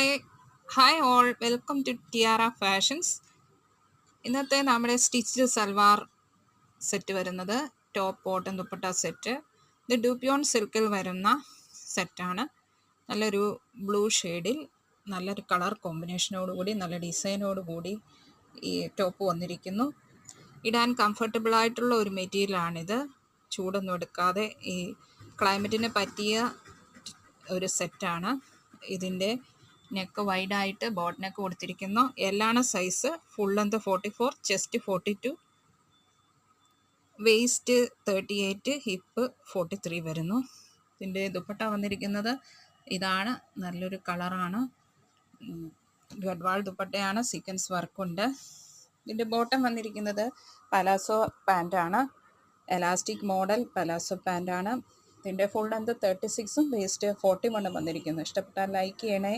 Hi hi all, welcome to Tiara Fashions. ഇന്നത്തെ നമ്മുടെ stitched salwar set വരുന്നത് ടോപ്പ് ബോട്ടം ദുപ്പട്ട സെറ്റ്. ഇത് ഡ്യൂപ്യോൺ സിൽക്കിൽ വരുന്ന സെറ്റാണ്. നല്ലൊരു ബ്ലൂ ഷെയ്ഡിൽ നല്ലൊരു കളർ കോമ്പിനേഷനോടുകൂടി നല്ല ഡിസൈനോടുകൂടി ഈ ടോപ്പ് വന്നിരിക്കുന്നു. ഇടാൻ കംഫർട്ടബിൾ ആയിട്ടുള്ള ഒരു മെറ്റീരിയലാണിത്. ചൂടൊന്നും എടുക്കാതെ ഈ ക്ലൈമറ്റിന് പറ്റിയ ഒരു സെറ്റാണ്. ഇതിൻ്റെ നെക്ക് വൈഡായിട്ട് ബോട്ട് നെക്ക് കൊടുത്തിരിക്കുന്നു. എല്ലാണ് size. Full length 44, chest 42, waist 38, hip 43 വരുന്നു. ഇതിൻ്റെ ദുപ്പട്ട വന്നിരിക്കുന്നത് ഇതാണ്. നല്ലൊരു കളറാണ്. ഗഡ്വാൾ ദുപ്പട്ടയാണ്. സീക്വൻസ് വർക്കുണ്ട്. ഇതിൻ്റെ ബോട്ടം വന്നിരിക്കുന്നത് പലാസോ പാൻറ്റാണ്. എലാസ്റ്റിക് മോഡൽ പലാസോ പാൻറ്റാണ്. ഇതിൻ്റെ ഫുൾ ലെന്ത് 36ഉം വേസ്റ്റ് 41 വന്നിരിക്കുന്നു. ഇഷ്ടപ്പെട്ടാൽ ലൈക്ക് ചെയ്യണേ.